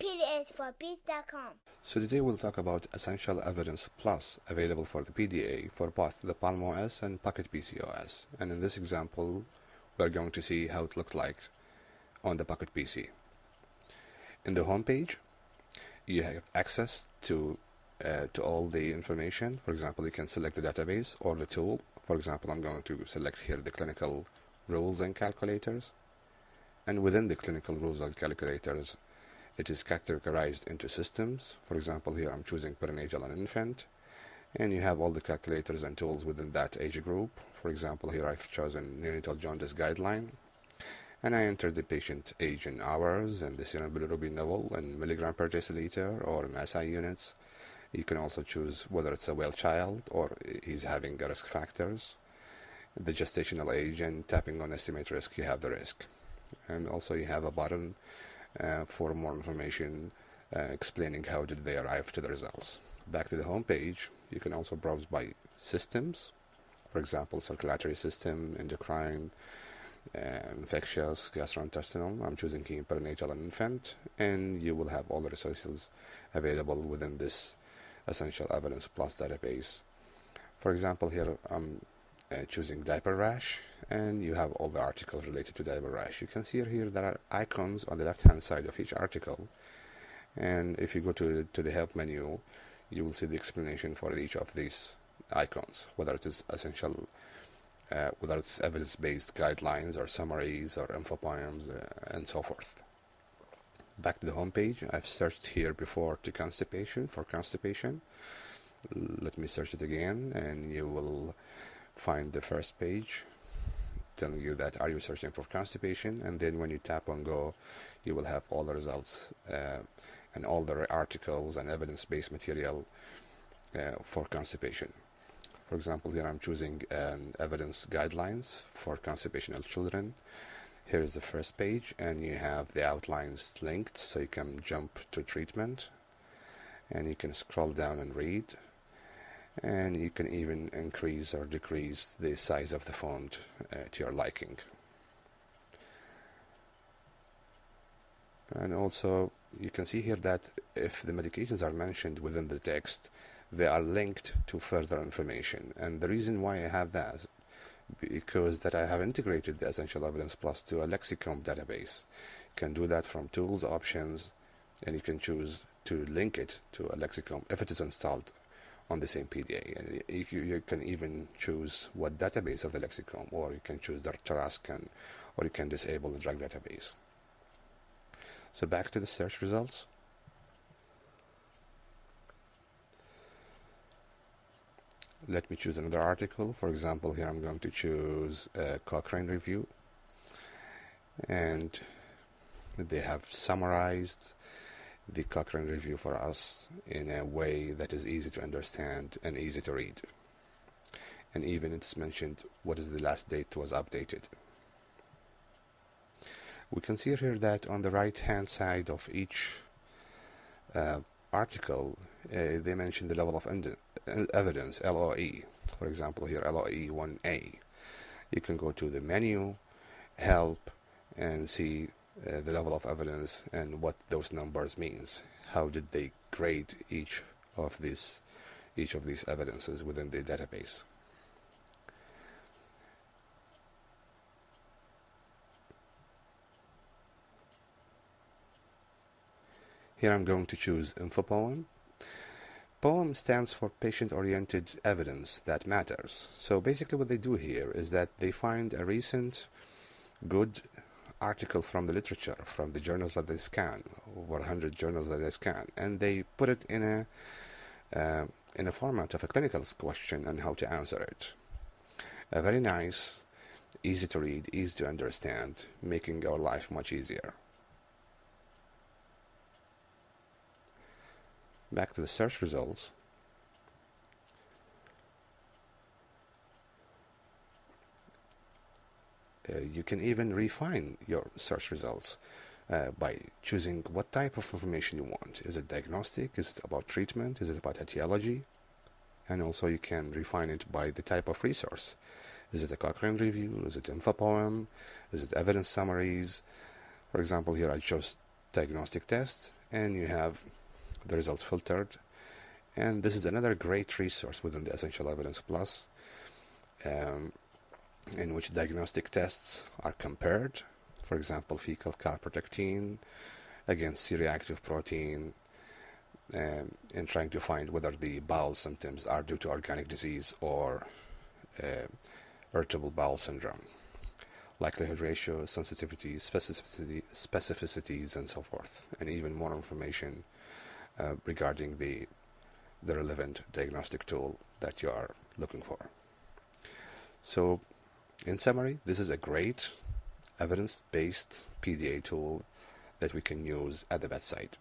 PDA4Peace.com. So today we'll talk about Essential Evidence Plus, available for the PDA for both the Palm OS and Pocket PC OS. And in this example, we're going to see how it looks like on the Pocket PC. In the home page, you have access to all the information. For example, you can select the database or the tool. For example, I'm going to select here the clinical rules and calculators. And within the clinical rules and calculators, it is categorized into systems. For example, here I'm choosing perinatal and infant. And you have all the calculators and tools within that age group. For example, here I've chosen neonatal jaundice guideline. And I enter the patient age in hours and the serum bilirubin level in milligram per deciliter or in SI units. You can also choose whether it's a well child or he's having risk factors. The gestational age, and tapping on estimate risk, you have the risk. And also you have a button for more information explaining how did they arrive to the results. Back to the home page, you can also browse by systems. For example, circulatory system, endocrine, infectious, gastrointestinal. I'm choosing perinatal and infant, and you will have all the resources available within this Essential Evidence Plus database. For example, here I'm choosing diaper rash, and you have all the articles related to diaper rash. You can see here there are icons on the left hand side of each article, and if you go to the help menu, you will see the explanation for each of these icons, whether it is essential, whether it's evidence-based guidelines or summaries or info poems and so forth. Back to the home page, I've searched here before to constipation for constipation. Let me search it again, and you will find the first page telling you that are you searching for constipation, and then when you tap on go, you will have all the results and all the articles and evidence-based material for constipation. For example, here I'm choosing evidence guidelines for constipational children. Here is the first page, and you have the outlines linked, so you can jump to treatment, and you can scroll down and read, and you can even increase or decrease the size of the font to your liking. And also, you can see here that if the medications are mentioned within the text, they are linked to further information. And the reason why I have that is because that I have integrated the Essential Evidence Plus to a Lexicomp database. You can do that from Tools, Options, and you can choose to link it to a Lexicomp if it is installed on the same PDA. And you can even choose what database of the Lexicomp, or you can choose the Tarascan, or you can disable the drug database. So back to the search results. Let me choose another article. For example, here I'm going to choose a Cochrane review, and they have summarized the Cochrane review for us in a way that is easy to understand and easy to read. And even it's mentioned what is the last date it was updated. We can see here that on the right hand side of each article, they mention the level of evidence, LOE. For example, here LOE 1A. You can go to the menu, help, and see the level of evidence and what those numbers means. How did they grade each of these evidences within the database? Here I'm going to choose InfoPoem. POEM stands for Patient-Oriented Evidence That Matters. So basically what they do here is that they find a recent good article from the literature, from the journals that they scan, over 100 journals that they scan, and they put it in a format of a clinical question and how to answer it. A very nice, easy to read, easy to understand, making our life much easier. Back to the search results. You can even refine your search results by choosing what type of information you want. Is it diagnostic? Is it about treatment? Is it about etiology? And also you can refine it by the type of resource. Is it a Cochrane review? Is it InfoPoem? Is it evidence summaries? For example, here I chose diagnostic tests, and you have the results filtered. And this is another great resource within the Essential Evidence Plus, in which diagnostic tests are compared. For example, fecal calprotectin against C-reactive protein, in trying to find whether the bowel symptoms are due to organic disease or irritable bowel syndrome. Likelihood ratio, sensitivity, specificities, and so forth, and even more information regarding the relevant diagnostic tool that you are looking for. So, in summary, this is a great evidence-based PDA tool that we can use at the bedside.